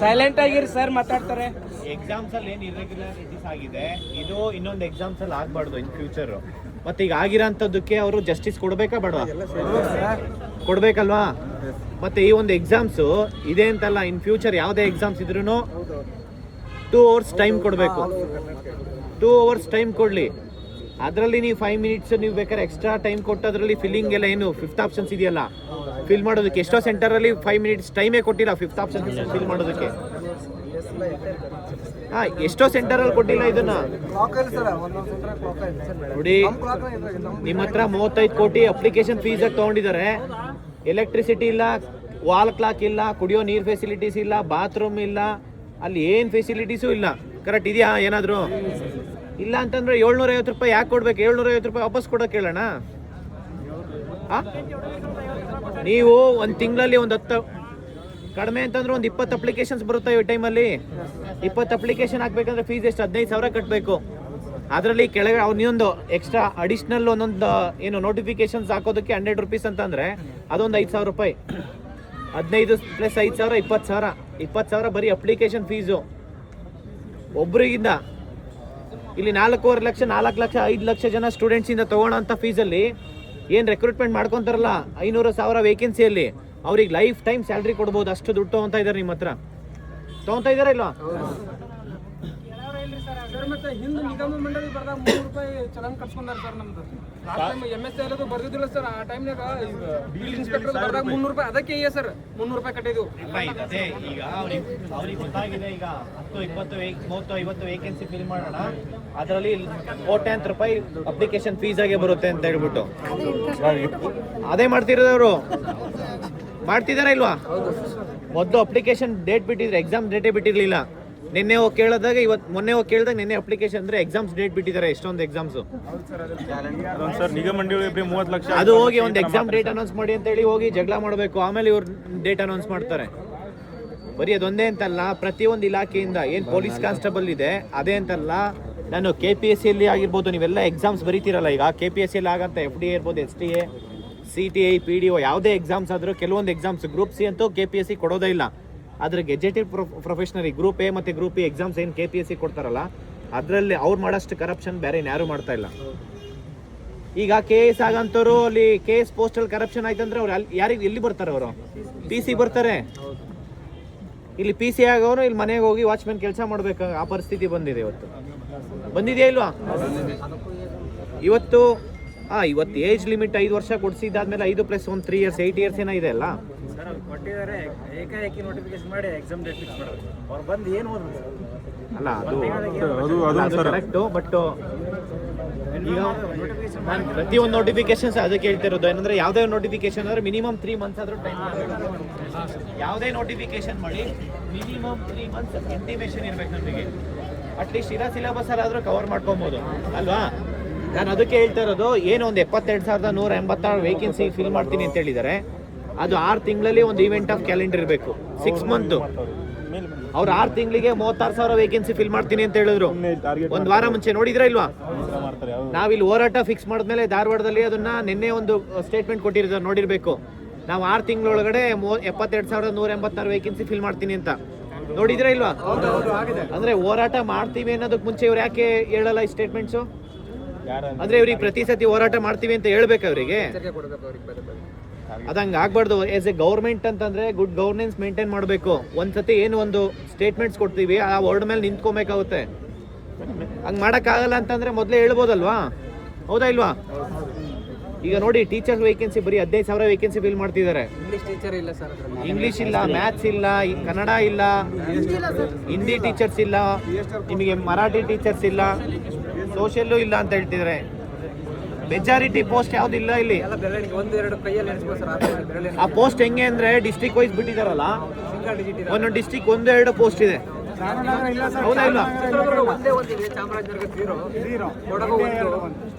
[SPEAKER 4] ಸೈಲೆಂಟ್ ಆಗಿರಿ ಸರ್, ಮಾತಾಡ್ತಾರೆ.
[SPEAKER 1] ಎಕ್ಸಾಮ್ಸ್ ಅಲ್ಲಿ ಏನು ಇರ್ರೆಗ್ಯುಲಾರಿಟೀಸ್ ಆಗಿದೆ, ಇದು ಇನ್ನೊಂದು ಎಕ್ಸಾಮ್ಸ್ ಅಲ್ಲಿ ಆಗ್ಬಾರ್ದು ಇನ್ ಫ್ಯೂಚರ್. ಮತ್ತೆ ಈಗ ಆಗಿರೋಂಥದ್ದಕ್ಕೆ ಅವರು ಜಸ್ಟಿಸ್ ಕೊಡ್ಬೇಕಾ ಬೇಡವಾ? ಕೊಡ್ಬೇಕಲ್ವಾ? ಮತ್ತೆ ಈ ಒಂದು ಎಕ್ಸಾಮ್ಸ್ ಇದೆ ಅಂತಲ್ಲ, ಇನ್ ಫ್ಯೂಚರ್ ಯಾವುದೇ ಎಕ್ಸಾಮ್ಸ್ ಇದ್ರೂ 2 ಅವರ್ಸ್ ಟೈಮ್ ಕೊಡಬೇಕು. 2 ಅವರ್ಸ್ ಟೈಮ್ ಕೊಡಲಿ. ಅದರಲ್ಲಿ ನೀವು 5 ಮಿನಿಟ್ಸ್ ನೀವು ಬೇಕಾದ್ರೆ ಎಕ್ಸ್ಟ್ರಾ ಟೈಮ್ ಕೊಟ್ಟು ಅದರಲ್ಲಿ ಫಿಲ್ಲಿಂಗ್ ಎಲ್ಲ ಏನು 5th ಆಪ್ಷನ್ಸ್ ಇದೆಯಲ್ಲ ಫಿಲ್ ಮಾಡೋದಕ್ಕೆ, ಎಷ್ಟೋ ಸೆಂಟರಲ್ಲಿ 5 ಮಿನಿಟ್ಸ್ ಟೈಮೇ ಕೊಟ್ಟಿಲ್ಲ 5th ಆಪ್ಷನ್ ಫಿಲ್ ಮಾಡೋದಕ್ಕೆ. ಎಷ್ಟೋ ಸೆಂಟರಲ್ಲಿ ಕೊಟ್ಟಿಲ್ಲ ಇದನ್ನ. ನೋಡಿ, ನಿಮ್ಮ ಹತ್ರ 35 ಕೋಟಿ ಅಪ್ಲಿಕೇಶನ್ ಫೀಸ್ ಆಗಿ ತಗೊಂಡಿದ್ದಾರೆ. ಎಲೆಕ್ಟ್ರಿಸಿಟಿ ಇಲ್ಲ, ವಾಲ್ ಕ್ಲಾಕ್ ಇಲ್ಲ, ಕುಡಿಯೋ ನೀರು ಫೆಸಿಲಿಟೀಸ್ ಇಲ್ಲ, ಬಾತ್ರೂಮ್ ಇಲ್ಲ, ಅಲ್ಲಿ ಏನು ಫೆಸಿಲಿಟೀಸು ಇಲ್ಲ. ಕರೆಕ್ಟ್ ಇದೆಯಾ? ಏನಾದರೂ ಇಲ್ಲ ಅಂತಂದ್ರೆ 750 ರೂಪಾಯಿ ಯಾಕೆ ಕೊಡ್ಬೇಕು? 750 ರೂಪಾಯಿ ವಾಪಸ್ ಕೊಡೋಕೆ ಹೇಳೋಣ. ನೀವು ಒಂದು ತಿಂಗಳಲ್ಲಿ ಒಂದು ಕಡಿಮೆ ಅಂತಂದ್ರೆ ಒಂದು 20 ಅಪ್ಲಿಕೇಶನ್ಸ್ ಬರುತ್ತೆ ಈ ಟೈಮಲ್ಲಿ. 20 ಅಪ್ಲಿಕೇಶನ್ ಹಾಕ್ಬೇಕಂದ್ರೆ ಫೀಸ್ ಎಷ್ಟು? 15,000 ಕಟ್ಟಬೇಕು. ಅದರಲ್ಲಿ ಕೆಳಗೆ ಇನ್ನೊಂದು ಎಕ್ಸ್ಟ್ರಾ ಅಡಿಷ್ನಲ್ ಒಂದೊಂದು ಏನು ನೋಟಿಫಿಕೇಶನ್ಸ್ ಹಾಕೋದಕ್ಕೆ 100 ರೂಪೀಸ್ ಅಂತಂದರೆ ಅದೊಂದು 5,000 ರೂಪಾಯಿ. 15 + 5,000 20,000. 20,000 ಬರೀ ಅಪ್ಲಿಕೇಶನ್ ಫೀಸು ಒಬ್ರಿಗಿಂದ. ಇಲ್ಲಿ 4.5 ಲಕ್ಷ 4 ಲಕ್ಷ 5 ಲಕ್ಷ ಜನ ಸ್ಟೂಡೆಂಟ್ಸಿಂದ ತೊಗೊಳ್ಳೋಂಥ ಫೀಸಲ್ಲಿ ಏನು ರೆಕ್ರೂಟ್ಮೆಂಟ್ ಮಾಡ್ಕೊತಾರಲ್ಲ 500,000 ವೇಕೆನ್ಸಿಯಲ್ಲಿ ಅವ್ರಿಗೆ ಲೈಫ್ ಟೈಮ್ ಸ್ಯಾಲ್ರಿ ಕೊಡ್ಬೋದು. ಅಷ್ಟು ದುಡ್ಡು ತೊಗೊತಾ ಇದ್ದಾರೆ ನಿಮ್ಮ ಹತ್ರ. ತೊಗೊತಾ ಇದ್ದಾರಾ ಇಲ್ವಾ?
[SPEAKER 4] ಸರ್ ಮತ್ತೆ ಹಿಂದೆ ನಿಗಮ ಮಂಡಳಿ ಬರ್ದಾಗ 3 ರೂಪಾಯಿ ಚಲನ್ ಕಟ್ಸ್ಕೊಂಡಾರ ಸರ್. ನಮ್ದು ಲಾಸ್ಟ್ ಟೈಮ್ MSc ಎಲ್ಲದು ಬರ್ದಿದ್ದಿಲ್ಲ ಸರ್. ಆ ಟೈಮ್ನಾಗ ಬಿಲ್ ಇನ್ಸ್ಪೆಕ್ಟರ್ ಬರ್ದಾಗ 300 ರೂಪಾಯಿ ಅದಕ್ಕೆ ಸರ್ 300 ರೂಪಾಯಿ ಕಟ್ಟಿದ್ವು.
[SPEAKER 1] ಅದೇ ಈಗ ಅವ್ರಿಗೆ ಗೊತ್ತಾಗಿದೆ. ಈಗ 10 20 30 50 ವೇಕೆನ್ಸಿ ಫಿಲ್ ಮಾಡೋಣ, ಅದರಲ್ಲಿ ಕೋಟ್ಯಾಂತರ ರೂಪಾಯಿ ಅಪ್ಲಿಕೇಶನ್ ಫೀಸ್ ಆಗಿ ಬರುತ್ತೆ ಅಂತ ಹೇಳ್ಬಿಟ್ಟು ಅದೇ ಮಾಡ್ತಿರೋದವರು. ಮಾಡ್ತಿದಾರ ಇಲ್ವಾ? ಮೊದಲು ಅಪ್ಲಿಕೇಶನ್ ಡೇಟ್ ಬಿಟ್ಟಿದ್ರೆ ಎಕ್ಸಾಮ್ ಡೇಟೇ ಬಿಟ್ಟಿರಲಿಲ್ಲ. ನಿನ್ನೆ ಹೋಗಿ ಕೇಳಿದಾಗ ಮೊನ್ನೆ ಹೋಗಿ ಕೇಳಿದಾಗ ನಿನ್ನೆ ಅಪ್ಲಿಕೇಶನ್ ಅಂದ್ರೆ ಎಕ್ಸಾಮ್ಸ್ ಡೇಟ್ ಬಿಟ್ಟಿದ್ದಾರೆ. ಎಷ್ಟೊಂದು ಎಕ್ಸಾಮ್ಸ್
[SPEAKER 2] ಸರ್ ನಿಗಮ ಮಂಡಳಿ 30 ಲಕ್ಷ
[SPEAKER 1] ಅದು ಹೋಗಿ ಒಂದು ಎಕ್ಸಾಮ್ ಡೇಟ್ ಅನೌನ್ಸ್ ಮಾಡಿ ಅಂತ ಹೇಳಿ ಹೋಗಿ ಜಗಳ ಮಾಡಬೇಕು. ಆಮೇಲೆ ಇವ್ರು ಡೇಟ್ ಅನೌನ್ಸ್ ಮಾಡ್ತಾರೆ. ಬರೀ ಅದೊಂದೇ ಅಂತಲ್ಲ, ಪ್ರತಿಯೊಂದು ಇಲಾಖೆಯಿಂದ ಏನು ಪೊಲೀಸ್ ಕಾನ್ಸ್ಟೇಬಲ್ ಇದೆ ಅದೇ ಅಂತಲ್ಲ, ನಾನು KPSC ಆಗಿರ್ಬೋದು, ನೀವೆಲ್ಲ ಎಕ್ಸಾಮ್ಸ್ ಬರೀತಿರಲ್ಲ ಈಗ KPSC ಆಗಂತ FDA ಇರ್ಬೋದು, STA, CTI, PDO ಯಾವುದೇ ಎಕ್ಸಾಮ್ಸ್ ಆದರೂ ಕೆಲವೊಂದು ಎಕ್ಸಾಮ್ಸ್ ಗ್ರೂಪ್ C ಅಂತೂ KPSC ಕೊಡೋದೇ ಇಲ್ಲ. ಆದರೆ ಗೆಜೆಟೆಡ್ ಪ್ರೊಫೆಷನರಿ ಗ್ರೂಪ್ A ಮತ್ತು ಗ್ರೂಪ್ E ಎಕ್ಸಾಮ್ಸ್ ಏನು KPSC ಕೊಡ್ತಾರಲ್ಲ ಅದರಲ್ಲಿ ಅವ್ರು ಮಾಡೋಷ್ಟು ಕರಪ್ಷನ್ ಬೇರೆ ಯಾರು ಮಾಡ್ತಾ ಇಲ್ಲ. ಈಗ KS ಆಗಂತವ್ರು ಅಲ್ಲಿ KS ಪೋಸ್ಟಲ್ ಕರಪ್ಷನ್ ಆಯ್ತಂದ್ರೆ ಅವ್ರು ಯಾರಿಗೆ ಎಲ್ಲಿ ಬರ್ತಾರೆ? ಅವರು PC ಬರ್ತಾರೆ. ಇಲ್ಲಿ PC ಆಗೋರು ಇಲ್ಲಿ ಮನೆಗೆ ಹೋಗಿ ವಾಚ್ಮೆನ್ ಕೆಲಸ ಮಾಡಬೇಕು. ಆ ಪರಿಸ್ಥಿತಿ ಬಂದಿದೆ. ಇವತ್ತು ಬಂದಿದೆಯಾ ಇಲ್ವಾ? ಇವತ್ತು ಏಜ್ ಲಿಮಿಟ್ 5 ವರ್ಷ ಕೊಡಿಸಿದ್ದಾದ್ಮೇಲೆ 5 + 1 3 ಇಯರ್ಸ್ 8 ಇಯರ್ಸ್ ಏನೋ ಇದೆ ಅಲ್ಲ.
[SPEAKER 4] ಕೊಟ್ಟಿದ್ದಾರೆ ಏಕಾಏಕಿ ನೋಟಿಫಿಕೇಶನ್ ಮಾಡಿ ಎಕ್ಸಾಮ್ ಡೇಟ್ ಫಿಕ್ಸ್ ಮಾಡೋದು. ಅವ್ರು ಬಂದು ಏನು ಓದಿದ್ರು
[SPEAKER 1] ಅಲ್ಲ
[SPEAKER 2] ಅದು
[SPEAKER 1] ಕರೆಕ್ಟು. ಬಟ್ ಈಗ ನಾನು ಪ್ರತಿಯೊಂದು ನೋಟಿಫಿಕೇಶನ್ಸ್ ಅದಕ್ಕೆ ಹೇಳ್ತಿರೋದು ಏನಂದ್ರೆ ಯಾವುದೇ ನೋಟಿಫಿಕೇಶನ್ ಅಂದ್ರೆ ಮಿನಿಮಮ್ 3 ಮಂತ್ಸ್ ಆದರೂ ಟೈಮ್ ಮಾಡಬೇಕು. ಯಾವುದೇ ನೋಟಿಫಿಕೇಶನ್ ಮಾಡಿ ಮಿನಿಮಮ್ 3 ಮಂತ್ಸ್ ಇಂಟಿಮೇಷನ್ ಇರಬೇಕು ನಮಗೆ. ಅಟ್ಲೀಸ್ಟ್ ಇರೋ ಸಿಲೆಬಸ್ ಅಲ್ಲಾದರೂ ಕವರ್ ಮಾಡ್ಕೊಬೋದು ಅಲ್ವಾ? ನಾನು ಅದಕ್ಕೆ ಹೇಳ್ತಾ ಇರೋದು. ಏನು ಒಂದು 72,186 ವೇಕೆನ್ಸಿ ಫಿಲ್ ಮಾಡ್ತೀನಿ ಅಂತ ಹೇಳಿದ್ದಾರೆ. ಅದು 6 ತಿಂಗಳಲ್ಲಿ ಒಂದು ಈವೆಂಟ್ ಆಫ್ ಕ್ಯಾಲೆಂಡರ್ ಇರಬೇಕು. 6 ಮಂತ್ ಅವ್ರು 6 ತಿಂಗಳಿಗೆ 36,000 ವೇಕೆನ್ಸಿ ಫಿಲ್ ಮಾಡ್ತೀನಿ ಅಂತ ಹೇಳಿದ್ರು ಒಂದು ವಾರ ಮುಂಚೆ. ನೋಡಿದ್ರಾ ಇಲ್ವಾ? ನಾವಿಲ್ಲಿ ಹೋರಾಟ ಫಿಕ್ಸ್ ಮಾಡಿದ್ಮೇಲೆ ಧಾರವಾಡದಲ್ಲಿ ಅದನ್ನ ನಿನ್ನೆ ಒಂದು ಸ್ಟೇಟ್ಮೆಂಟ್ ಕೊಟ್ಟಿರ್ತಾರೆ, ನೋಡಿರ್ಬೇಕು. ನಾವು 6 ತಿಂಗಳೊಳಗಡೆ 72,186 ವೇಕೆನ್ಸಿ ಫಿಲ್ ಮಾಡ್ತೀನಿ ಅಂತ. ನೋಡಿದ್ರಾ ಇಲ್ವಾ? ಅಂದ್ರೆ ಹೋರಾಟ ಮಾಡ್ತೀವಿ ಅನ್ನೋದಕ್ಕೆ ಮುಂಚೆ ಇವ್ರು ಯಾಕೆ ಹೇಳಲ್ಲ ಈ ಸ್ಟೇಟ್ಮೆಂಟ್ಸು? ಅಂದ್ರೆ ಇವ್ರಿಗೆ ಪ್ರತಿ ಸತಿ ಹೋರಾಟ ಮಾಡ್ತೀವಿ ಅಂತ ಹೇಳ್ಬೇಕು ಅವರಿಗೆ. ಅದಂಗೆ ಆಗ್ಬಾರ್ದು. ಆಸ್ ಎ ಗೌರ್ಮೆಂಟ್ ಅಂತಂದ್ರೆ ಗುಡ್ ಗವರ್ನೆನ್ಸ್ ಮೇಂಟೈನ್ ಮಾಡಬೇಕು. ಒಂದ್ಸತಿ ಏನು ಒಂದು ಸ್ಟೇಟ್ಮೆಂಟ್ಸ್ ಕೊಡ್ತೀವಿ ಆ ವರ್ಡ್ ಮೇಲೆ ನಿಂತ್ಕೊಬೇಕಾಗುತ್ತೆ. ಹಂಗೆ ಮಾಡೋಕ್ಕಾಗಲ್ಲ ಅಂತಂದ್ರೆ ಮೊದಲೇ ಹೇಳ್ಬೋದಲ್ವಾ? ಹೌದಾ ಇಲ್ವಾ? ಈಗ ನೋಡಿ ಟೀಚರ್ಸ್ ವೇಕೆನ್ಸಿ ಬರೀ 15,000 ವೇಕೆನ್ಸಿ ಫಿಲ್ ಮಾಡ್ತಿದ್ದಾರೆ. ಇಂಗ್ಲಿಷ್ ಇಲ್ಲ, ಮ್ಯಾಥ್ಸ್ ಇಲ್ಲ, ಕನ್ನಡ ಇಲ್ಲ, ಹಿಂದಿ ಟೀಚರ್ಸ್ ಇಲ್ಲ, ನಿಮಗೆ ಮರಾಠಿ ಟೀಚರ್ಸ್ ಇಲ್ಲ, ಸೋಷಿಯಲ್ಲು ಇಲ್ಲ ಅಂತ ಹೇಳ್ತಿದ್ದಾರೆ. ಮೆಜಾರಿಟಿ ಪೋಸ್ಟ್ ಯಾವ್ದು ಇಲ್ಲ ಇಲ್ಲಿ. ಆ ಪೋಸ್ಟ್ ಹೆಂಗೆ ಅಂದ್ರೆ ಡಿಸ್ಟ್ರಿಕ್ಟ್ ವೈಸ್ ಬಿಟ್ಟಿದಾರಲ್ಲ, ಒಂದೊಂದು ಡಿಸ್ಟ್ರಿಕ್ಟ್ 1-2 ಪೋಸ್ಟ್ ಇದೆ. ಹೌದಾ ಇಲ್ಲ?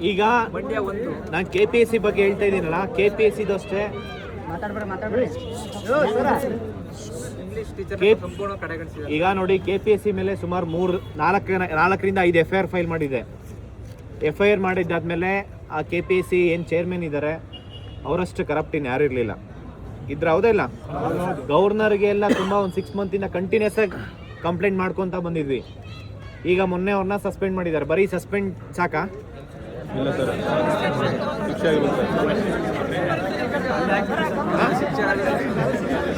[SPEAKER 1] ಈಗ ನಾನು KPSC ಬಗ್ಗೆ ಹೇಳ್ತಾ ಇದ್ದೀನಲ್ಲ, KPSC ಅಷ್ಟೇ ಈಗ ನೋಡಿ KPSC ಮೇಲೆ ಸುಮಾರು 4ರಿಂದ 5 FIR ಫೈಲ್ ಮಾಡಿದೆ. FIR ಮಾಡಿದ್ದಾದ್ಮೇಲೆ ಆ KPSC ಏನು ಚೇರ್ಮನ್ ಇದ್ದಾರೆ ಅವರಷ್ಟು ಕರಪ್ಟ್ ಇನ್ನು ಯಾರು ಇರಲಿಲ್ಲ. ಇದ್ರೆ ಹೌದಾ ಇಲ್ಲ? ಗವರ್ನರ್ಗೆ ಎಲ್ಲ ತುಂಬ ಒಂದು 6 ಮಂತಿಂದ ಕಂಟಿನ್ಯೂಸ್ ಆಗಿ ಕಂಪ್ಲೇಂಟ್ ಮಾಡ್ಕೊತ ಬಂದಿದ್ವಿ. ಈಗ ಮೊನ್ನೆ ಅವ್ರನ್ನ ಸಸ್ಪೆಂಡ್ ಮಾಡಿದ್ದಾರೆ. ಬರೀ ಸಸ್ಪೆಂಡ್ ಸಾಕಾ?
[SPEAKER 2] ಇಲ್ಲ ಸರ್, ಶಿಕ್ಷೆ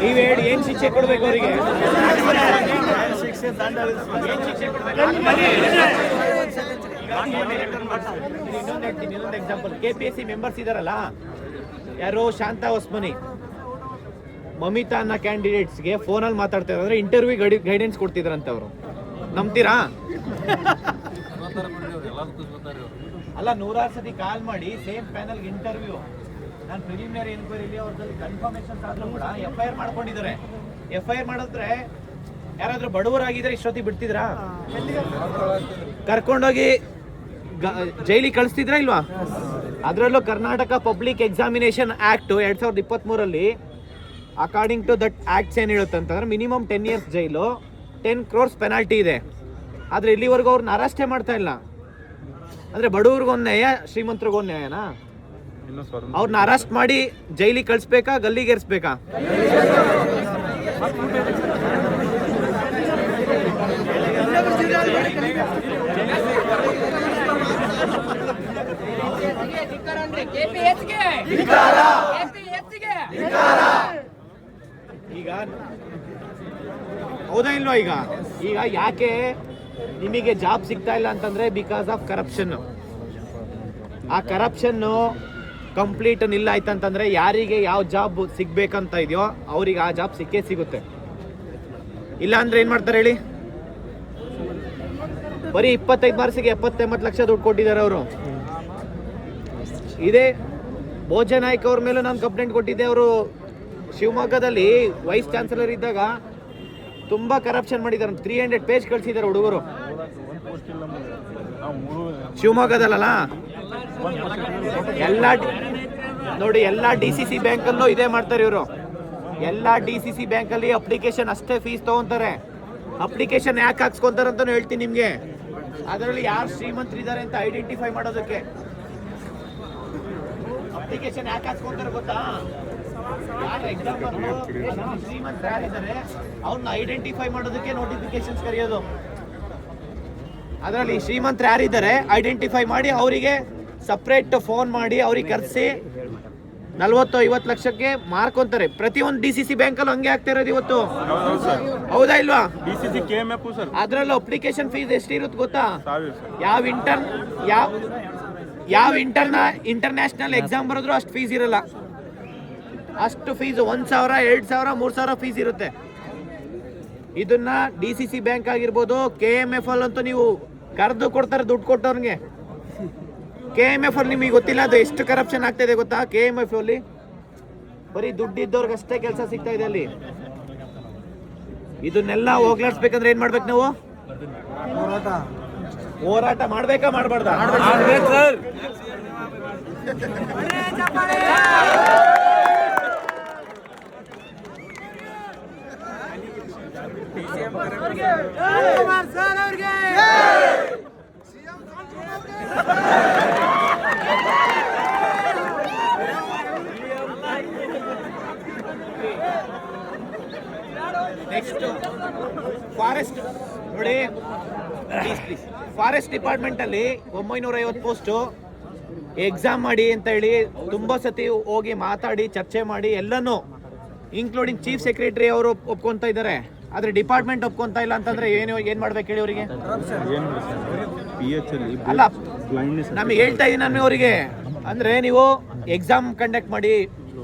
[SPEAKER 1] ನೀವು ಹೇಳಿ, ಏನು ಶಿಕ್ಷೆ ಕೊಡ್ಬೇಕು ಅವರಿಗೆ? ಇನ್ನೊಂದು ಎಕ್ಸಾಂಪಲ್, KPSC ಮೆಂಬರ್ಸ್ ಇದಾರಲ್ಲ, ಯಾರೋ ಶಾಂತಾ ಹೊಸ್ಮನಿ, ಮಮಿತಾ ಅನ್ನೋ ಕ್ಯಾಂಡಿಡೇಟ್ಸ್ಗೆ ಫೋನಲ್ಲಿ ಮಾತಾಡ್ತಾರೆ ಅಂದ್ರೆ ಇಂಟರ್ವ್ಯೂ ಗೈಡೆನ್ಸ್ ಕೊಡ್ತಿದ್ರಂತೆ ಅವರು. ನಂಬ್ತೀರಾ? ಅಲ್ಲ, 100 ಸತಿ ಕಾಲ್ ಮಾಡಿ ಸೇಮ್ ಪ್ಯಾನಲ್ಗೆ ಇಂಟರ್ವ್ಯೂ. ನಾನು ಪ್ರಿಲಿಮಿನರಿ ಎನ್ಕ್ವೈರಿಲಿ ಅವ್ರದ್ದು ಕನ್ಫರ್ಮೇಷನ್ಸ್ ಆದ್ರೂ ಕೂಡ FIR ಮಾಡ್ಕೊಂಡಿದ್ದಾರೆ. FIR ಮಾಡಿದ್ರೆ ಯಾರಾದ್ರೂ ಬಡವರಾಗಿದ್ರೆ ಇಷ್ಟೊತ್ತಿಗೆ ಬಿಡ್ತಿದ್ರಾ? ಕರ್ಕೊಂಡೋಗಿ ಜೈಲಿಗೆ ಕಳಿಸ್ತಿದ್ರಾ ಇಲ್ವಾ? ಅದರಲ್ಲೂ Karnataka public examination act 2023 according to that acts ಏನು ಹೇಳುತ್ತೆ ಅಂತಂದ್ರೆ ಮಿನಿಮಮ್ 10 years ಜೈಲು, 10 crores ಪೆನಾಲ್ಟಿ ಇದೆ. ಆದರೆ ಇಲ್ಲಿವರೆಗೂ ಅವ್ರನ್ನ ಅರೆಸ್ಟೇ ಮಾಡ್ತಾ ಇಲ್ಲ. ಅಂದರೆ ಬಡವ್ರಿಗೊಂದು ನ್ಯಾಯ, ಶ್ರೀಮಂತರಿಗೊಂದು ನ್ಯಾಯನಾ?
[SPEAKER 2] ಇಲ್ಲ ಸರ್.
[SPEAKER 1] ಅವ್ರನ್ನ ಅರೆಸ್ಟ್ ಮಾಡಿ ಜೈಲಿಗೆ ಕಳಿಸ್ಬೇಕಾ, ಗಲ್ಲಿಗೇರಿಸ್ಬೇಕಾ? ಈಗ ಹೌದಾ ಇಲ್ವಾ? ಈಗ ಯಾಕೆ ನಿಮಗೆ ಜಾಬ್ ಸಿಗ್ತಾ ಇಲ್ಲ ಅಂತಂದ್ರೆ ಬಿಕಾಸ್ ಆಫ್ ಕರಪ್ಷನ್. ಆ ಕರಪ್ಷನ್ ಕಂಪ್ಲೀಟ್ ನಿಲ್ಲ ಆಯ್ತಂತಂದ್ರೆ ಯಾರಿಗೆ ಯಾವ ಜಾಬ್ ಸಿಗ್ಬೇಕಂತ ಇದೆಯೋ ಅವ್ರಿಗೆ ಆ ಜಾಬ್ ಸಿಕ್ಕೇ ಸಿಗುತ್ತೆ. ಇಲ್ಲ ಅಂದ್ರೆ ಏನ್ ಮಾಡ್ತಾರೆ ಹೇಳಿ? ಬರೀ 25 ಮಾರ್ಕ್ಸಿಗೆ 70-80 ಲಕ್ಷ ದುಡ್ಡು ಕೊಟ್ಟಿದ್ದಾರೆ ಅವರು. ಇದೇ ಭೋಜ ನಾಯ್ಕ ಅವ್ರ ಮೇಲೂ ನಾನು ಕಂಪ್ಲೇಂಟ್ ಕೊಟ್ಟಿದ್ದೆ. ಅವರು ಶಿವಮೊಗ್ಗದಲ್ಲಿ ವೈಸ್ ಚಾನ್ಸಲರ್ ಇದ್ದಾಗ ತುಂಬಾ ಕರಪ್ಷನ್ ಮಾಡಿದ್ದಾರೆ. 300 ಪೇಜ್ ಕಳಿಸಿದ್ದಾರೆ ಹುಡುಗರು ಶಿವಮೊಗ್ಗದಲ್ಲ. ನೋಡಿ, ಎಲ್ಲ DCC ಬ್ಯಾಂಕಲ್ಲೂ ಇದೇ ಮಾಡ್ತಾರೆ ಇವರು. ಎಲ್ಲ DCC ಬ್ಯಾಂಕಲ್ಲಿ ಅಪ್ಲಿಕೇಶನ್ ಅಷ್ಟೇ ಫೀಸ್ ತಗೊಂತಾರೆ. ಅಪ್ಲಿಕೇಶನ್ ಯಾಕೆ ಹಾಕ್ಸ್ಕೊಂತಾರೆ ಅಂತಾನು ಹೇಳ್ತೀನಿ ನಿಮ್ಗೆ. ಅದರಲ್ಲಿ ಯಾರು ಶ್ರೀಮಂತರಿದ್ದಾರೆ ಅಂತ ಐಡೆಂಟಿಫೈ ಮಾಡೋದಕ್ಕೆ. ಅಪ್ಲಿಕೇಶನ್ ಯಾಕೆ ಹಾಕ್ಸ್ಕೊಂತಾರೆ ಗೊತ್ತಾ? ಯಾರು ಎಕ್ಸಾಮ್ ಶ್ರೀಮಂತ ಯಾರಿದ್ದಾರೆ ಅವ್ರನ್ನ ಐಡೆಂಟಿಫೈ ಮಾಡೋದಕ್ಕೆ ನೋಟಿಫಿಕೇಶನ್ಸ್ ಕರೆಯೋದು. ಅದರಲ್ಲಿ ಶ್ರೀಮಂತರು ಯಾರಿದ್ದಾರೆ ಐಡೆಂಟಿಫೈ ಮಾಡಿ ಅವರಿಗೆ ಸಪ್ರೇಟ್ ಫೋನ್ ಮಾಡಿ ಅವ್ರಿಗೆ ಕರೆಸಿ 40-50 ಲಕ್ಷಕ್ಕೆ ಮಾರ್ಕೊಂತಾರೆ. ಪ್ರತಿಯೊಂದು DCC ಬ್ಯಾಂಕಲ್ಲೂ ಹಂಗೆ ಆಗ್ತಾ ಇರೋದು ಇವತ್ತು. ಹೌದಾ ಇಲ್ವಾ?
[SPEAKER 2] DCC KMF sir.
[SPEAKER 1] ಅದ್ರಲ್ಲೂ ಅಪ್ಲಿಕೇಶನ್ ಫೀಸ್ ಎಷ್ಟಿರುತ್ತೆ ಗೊತ್ತಾ?
[SPEAKER 2] 1000 ಸರ್.
[SPEAKER 1] ಯಾವ ಇಂಟರ್ನ್ಯಾಷನಲ್ ಎಕ್ಸಾಮ್ ಬರೋದ್ರು ಅಷ್ಟು ಫೀಸ್ ಇರಲ್ಲ. ಅಷ್ಟು ಫೀಸ್ 1,000, 2,000, 3,000 ಫೀಸ್ ಇರುತ್ತೆ. ಇದನ್ನ DCC ಬ್ಯಾಂಕ್ ಆಗಿರ್ಬೋದು, KMF ಅಲ್ಲಂತೂ ನೀವು ಕರೆದು ಕೊಡ್ತಾರೆ ದುಡ್ಡು ಕೊಟ್ಟವ್ರಿಗೆ. KMF ಅಲ್ಲಿ ನಿಮಗೆ ಗೊತ್ತಿಲ್ಲ ಅದು ಎಷ್ಟು ಕರಪ್ಷನ್ ಆಗ್ತಾ ಇದೆ ಗೊತ್ತಾ? KMF ಅಲ್ಲಿ ಬರೀ ದುಡ್ಡಿದ್ದವ್ರಿಗೆ ಅಷ್ಟೇ ಕೆಲಸ ಸಿಗ್ತಾ ಇದೆ ಅಲ್ಲಿ. ಇದನ್ನೆಲ್ಲ ಹೋಗ್ಲಾಡ್ಸ್ಬೇಕಂದ್ರೆ ಏನ್ ಮಾಡ್ಬೇಕು ನಾವು? ಹೋರಾಟ ಮಾಡ್ಬೇಕಾ ಮಾಡಬಾರ್ದಾ? ನೆಕ್ಸ್ಟ್ ಫಾರೆಸ್ಟ್ ನೋಡಿ, ಪ್ಲೀಸ್. ಫಾರೆಸ್ಟ್ ಡಿಪಾರ್ಟ್ಮೆಂಟ್ ಅಲ್ಲಿ 950 ಪೋಸ್ಟ್ ಎಕ್ಸಾಮ್ ಮಾಡಿ ಅಂತ ಹೇಳಿ ತುಂಬಾ ಸತಿ ಹೋಗಿ ಮಾತಾಡಿ ಚರ್ಚೆ ಮಾಡಿ ಎಲ್ಲನೂ ಇನ್ಕ್ಲೂಡಿಂಗ್ ಚೀಫ್ ಸೆಕ್ರೆಟರಿ ಅವರು ಒಪ್ಕೊಂತ ಇದ್ದಾರೆ. ಆದ್ರೆ ಡಿಪಾರ್ಟ್ಮೆಂಟ್ ಒಪ್ಕೊಂತ ಇಲ್ಲ ಅಂತಂದ್ರೆ ಏನ್ ಮಾಡ್ಬೇಕು ಹೇಳಿ ಅವರಿಗೆ? ಅಲ್ಲ, ನಮಗೆ ಹೇಳ್ತಾ ಇದೀನಿ ನಾನು ಅವರಿಗೆ. ಅಂದ್ರೆ ನೀವು ಎಕ್ಸಾಮ್ ಕಂಡಕ್ಟ್ ಮಾಡಿ.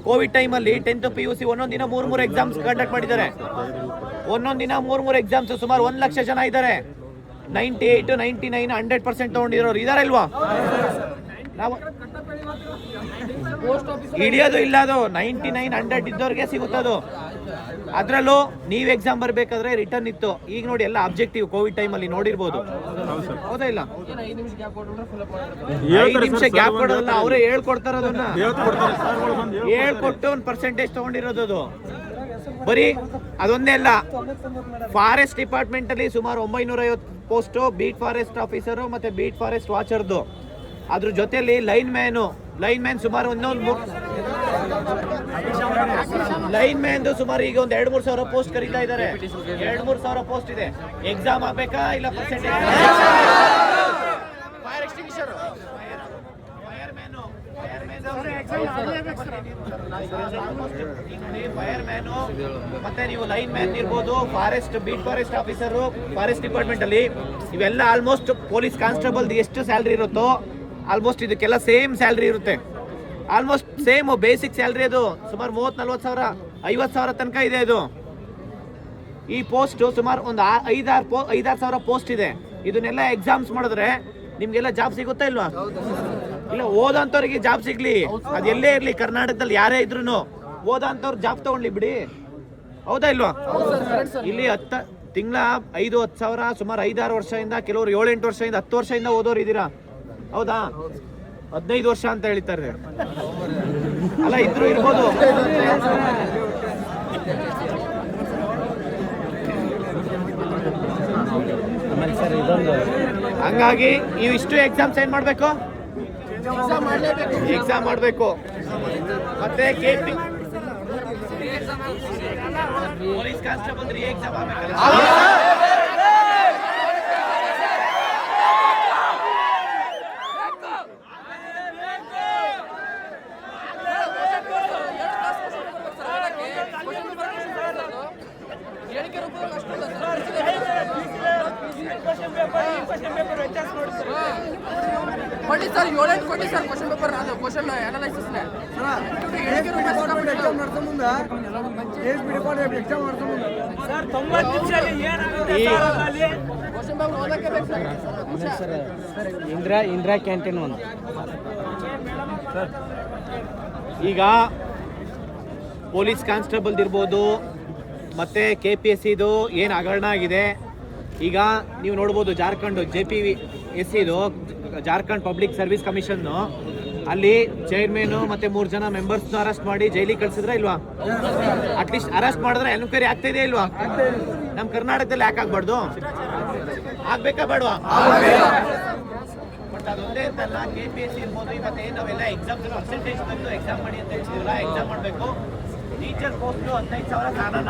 [SPEAKER 1] ಕೋವಿಡ್ ಟೈಮಲ್ಲಿ 10th PUC ಒಂದೊಂದಿನ 3 ಎಕ್ಸಾಮ್ಸ್ ಕಂಡಕ್ಟ್ ಮಾಡಿದ್ದಾರೆ. ಒಂದೊಂದಿನ 3 ಎಕ್ಸಾಮ್ಸ್. ಸುಮಾರು 1 ಲಕ್ಷ ಜನ ಇದ್ದಾರೆ. 98, 99, 100% ತಗೊಂಡಿರೋರು ಇದಾರೆ ಇಲ್ವಾ? ನಾವು ಹಿಡಿಯೋದು ಇಲ್ಲ. ಅದು 99, 100 ಇದ್ದವ್ರಿಗೆ ಸಿಗುತ್ತದು. ಅದ್ರಲ್ಲೂ ನೀವು ಎಕ್ಸಾಮ್ ಬರ್ಬೇಕಾದ್ರೆ ರಿಟರ್ನ್ ಇತ್ತು. ಈಗ ನೋಡಿ ಎಲ್ಲ ಅಬ್ಜೆಕ್ಟಿವ್. ಕೋವಿಡ್ ಟೈಮಲ್ಲಿ ನೋಡಿರ್ಬೋದು. ಹೌದಾ ಇಲ್ಲ? 5 ನಿಮಿಷ ಗ್ಯಾಪ್ ಕೊಡೋದಲ್ಲ, ಅವರೇ ಹೇಳ್ಕೊಡ್ತಾರ. ಅದನ್ನ ಹೇಳ್ಕೊಟ್ಟು ಒಂದು ಪರ್ಸೆಂಟೇಜ್ ತಗೊಂಡಿರೋದು ಅದು. ಬರೀ ಅದೊಂದೇ ಅಲ್ಲ, ಫಾರೆಸ್ಟ್ ಡಿಪಾರ್ಟ್ಮೆಂಟ್ ಅಲ್ಲಿ ಸುಮಾರು 950 ಪೋಸ್ಟ್ ಬೀಟ್ ಫಾರೆಸ್ಟ್ ಆಫೀಸರು ಮತ್ತೆ ಬೀಟ್ ಫಾರೆಸ್ಟ್ ವಾಚರ್ದು. ಅದ್ರ ಜೊತೆಲಿ ಲೈನ್ ಮ್ಯಾನ್ ಸುಮಾರು ಲೈನ್ ಮ್ಯಾನ್ ಸುಮಾರು ಈಗ ಒಂದು 2-3 ಸಾವಿರ ಪೋಸ್ಟ್ ಕರೀತಾ ಇದ್ದಾರೆ. 2-3 ಸಾವಿರ ಪೋಸ್ಟ್ ಇದೆ. ಎಕ್ಸಾಮ್ ಆಗ್ಬೇಕಾ ಇಲ್ಲ percentage? Fire extinguisher, fireman ಮತ್ತೆ ನೀವು ಲೈನ್ ಮ್ಯಾನ್ ಇರ್ಬೋದು, forest beat forest officer forest department ಅಲ್ಲಿ ಇವೆಲ್ಲ ಆಲ್ಮೋಸ್ಟ್ ಪೊಲೀಸ್ ಕಾನ್ಸ್ಟೇಬಲ್ ಎಷ್ಟು ಸ್ಯಾಲ್ರಿ ಇರುತ್ತೋ ಆಲ್ಮೋಸ್ಟ್ ಇದಕ್ಕೆಲ್ಲ ಸೇಮ್ ಸ್ಯಾಲ್ರಿ ಇರುತ್ತೆ. Almost same basic salary. ಅದು ಸುಮಾರು 30-40 ಸಾವಿರ 50 ಸಾವಿರ ತನಕ ಇದೆ. ಅದು ಈ ಪೋಸ್ಟ್ ಸುಮಾರು ಒಂದು 5-6 ಸಾವಿರ ಪೋಸ್ಟ್ ಇದೆ. ಇದನ್ನೆಲ್ಲ ಎಕ್ಸಾಮ್ಸ್ ಮಾಡಿದ್ರೆ ನಿಮ್ಗೆಲ್ಲ ಜಾಬ್ ಸಿಗುತ್ತಾ ಇಲ್ವಾ? ಇಲ್ಲ, ಓದಂತವ್ರಿಗೆ ಜಾಬ್ ಸಿಗ್ಲಿ, ಅದು ಎಲ್ಲೇ ಇರ್ಲಿ, ಕರ್ನಾಟಕದಲ್ಲಿ ಯಾರೇ ಇದ್ರು ಓದಂತವ್ರು ಜಾಬ್ ತಗೊಂಡ್ಲಿ ಬಿಡಿ. ಹೌದಾ ಇಲ್ವಾ? ಇಲ್ಲಿ ತಿಂಗಳ 5-10 ಸಾವಿರ ಸುಮಾರು 5-6 ವರ್ಷದಿಂದ, ಕೆಲವರು 7-8 ವರ್ಷದಿಂದ 10 ವರ್ಷದಿಂದ ಓದೋರು ಇದ್ದೀರಾ. ಹೌದಾ? 15 ವರ್ಷ ಅಂತ ಹೇಳ್ತಾರೆ. ಅಲ್ಲ, ಇದ್ರು ಇರ್ಬೋದು. ಹಂಗಾಗಿ ನೀವು ಇಷ್ಟು ಎಕ್ಸಾಮ್ಸ್ ಏನ್ ಮಾಡ್ಬೇಕು, ಎಕ್ಸಾಮ್ ಮಾಡಬೇಕು. ಮತ್ತೆ KP ಪೊಲೀಸ್ ಕಾನ್ಸ್ಟೇಬಲ್ ಎಕ್ಸಾಮ್ ಆಗಬೇಕಲ್ಲ.
[SPEAKER 5] ಕೊಡಿ ಸರ್, 7-8 ಕೊಡಿ ಸರ್ ಕ್ವಶನ್ ಪೇಪರ್, ಅದು ಕ್ವಶನ್ ಅನಾಲಿಸಿಸ್
[SPEAKER 4] ಇಂದಿರಾ ಕ್ಯಾಂಟೀನ್ ಒಂದು.
[SPEAKER 1] ಈಗ ಪೊಲೀಸ್ ಕಾನ್ಸ್ಟೇಬಲ್ ಇರ್ಬೋದು, ಮತ್ತೆ KPSC ಏನು ಹಗರಣ ಆಗಿದೆ. ಈಗ ನೀವು ನೋಡ್ಬೋದು Jharkhand JPSC Jharkhand public service commission, ಅಲ್ಲಿ ಚೇರ್ಮನ್ ಮತ್ತೆ 3 ಜನ ಮೆಂಬರ್ಸ್ನ ಅರೆಸ್ಟ್ ಮಾಡಿ ಜೈಲಿಗೆ ಕಳ್ಸಿದ್ರ ಇಲ್ವಾ? ಅಟ್ಲೀಸ್ಟ್ ಅರೆಸ್ಟ್ ಮಾಡಿದ್ರೆ ಎನ್ಕ್ವೈರಿ ಆಗ್ತಾ ಇದೆಯಾ ಇಲ್ವಾ? ನಮ್ಮ ಕರ್ನಾಟಕದಲ್ಲಿ ಯಾಕೆ ಆಗ್ಬಾರ್ದು? ಆಗ್ಬೇಕಾ ಬೇಡವಾ? ಬಟ್ ಅದೊಂದೇ ಅಂತಲ್ಲ, KPSC ಇರ್ಬೋದು, ಮತ್ತೆ ನಾವೆಲ್ಲ ಎಕ್ಸಾಮ್ ಪರ್ಸೆಂಟೇಜ್ ಬಂದು ಎಕ್ಸಾಮ್ ಮಾಡಿ ಅಂತ ಹೇಳ್ತಿದ್ರಲ್ಲ, ಎಕ್ಸಾಮ್ ಮಾಡಬೇಕು. ಟೀಚರ್ ಪೋಸ್ಟ್ 15,000 ಕಾರಣ,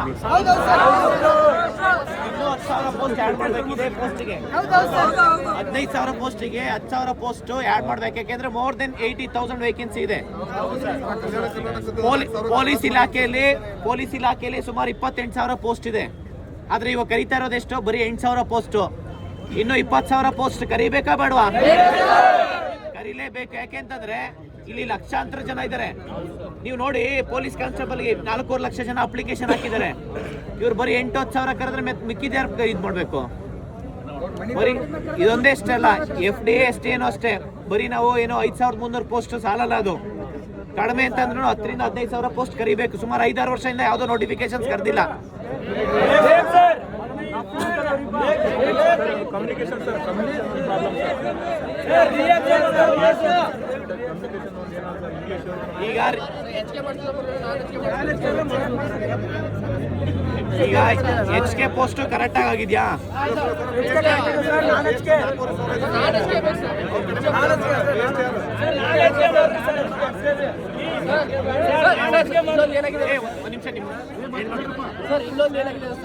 [SPEAKER 1] ಇನ್ನೂ 10,000 ಪೋಸ್ಟ್ ಆ್ಯಡ್ ಮಾಡಬೇಕು. ಇದೇ ಪೋಸ್ಟ್ಗೆ 15,000 ಪೋಸ್ಟಿಗೆ 10,000 ಪೋಸ್ಟ್ ಆ್ಯಡ್ ಮಾಡ್ಬೇಕು. ಯಾಕೆಂದ್ರೆ ಮೋರ್ ದೆನ್ 80,000 ವೇಕೆನ್ಸಿ ಇದೆ ಪೊಲೀಸ್ ಇಲಾಖೆಯಲ್ಲಿ. ಸುಮಾರು 28,000 ಪೋಸ್ಟ್ ಇದೆ. ಆದ್ರೆ ಇವಾಗ ಕರೀತಾ ಇರೋದು ಎಷ್ಟು? ಬರೀ 8,000 ಪೋಸ್ಟ್. ಇನ್ನು 20,000 ಪೋಸ್ಟ್ ಕರಿಬೇಕಾ ಬೇಡವಾ? ಕರೀಲೇಬೇಕು. ಯಾಕೆಂತಂದ್ರೆ ಇಲ್ಲಿ ಲಕ್ಷಾಂತರ ಜನ ಇದ್ದಾರೆ. ನೀವು ನೋಡಿ, ಪೊಲೀಸ್ ಕಾನ್ಸ್ಟೇಬಲ್ಗೆ 4 ಲಕ್ಷ ಜನ ಅಪ್ಲಿಕೇಶನ್ ಹಾಕಿದ್ದಾರೆ. ಇವ್ರು ಬರೀ 8-10,000 ಕರೆದ್ರೆ ಮಿಕ್ಕಿದ ಯಾರು ಇದು ಮಾಡಬೇಕು? ಬರೀ ಇದೊಂದೇ ಅಷ್ಟೇ ಅಲ್ಲ, FDA ST ಏನೋ ಅಷ್ಟೇ. ಬರೀ ನಾವು ಏನೋ 5,300 ಪೋಸ್ಟ್ ಸಾಲಲ್ಲ, ಅದು ಕಡಿಮೆ ಅಂತಂದ್ರೂ 10,000 ರಿಂದ 15,000 ಪೋಸ್ಟ್ ಕರಿಬೇಕು. ಸುಮಾರು 5-6 ವರ್ಷದಿಂದ ಯಾವುದೋ ನೋಟಿಫಿಕೇಶನ್ಸ್ ಕರೆದಿಲ್ಲ.
[SPEAKER 2] ಕಮ್ಯುನಿಕೇಶನ್ ಸರ್, ಕಮ್ಯುನಿಕೇಶನ್ ಪ್ರಾಬ್ಲಮ್
[SPEAKER 1] ಈಗ HK ಪೋಸ್ಟ್ ಕರೆಕ್ಟ್ ಆಗಿದ್ಯಾ?
[SPEAKER 5] ಸರ್ ಇನ್ನೊಂದು ಏನಾಗಿದೆ ಸರ್,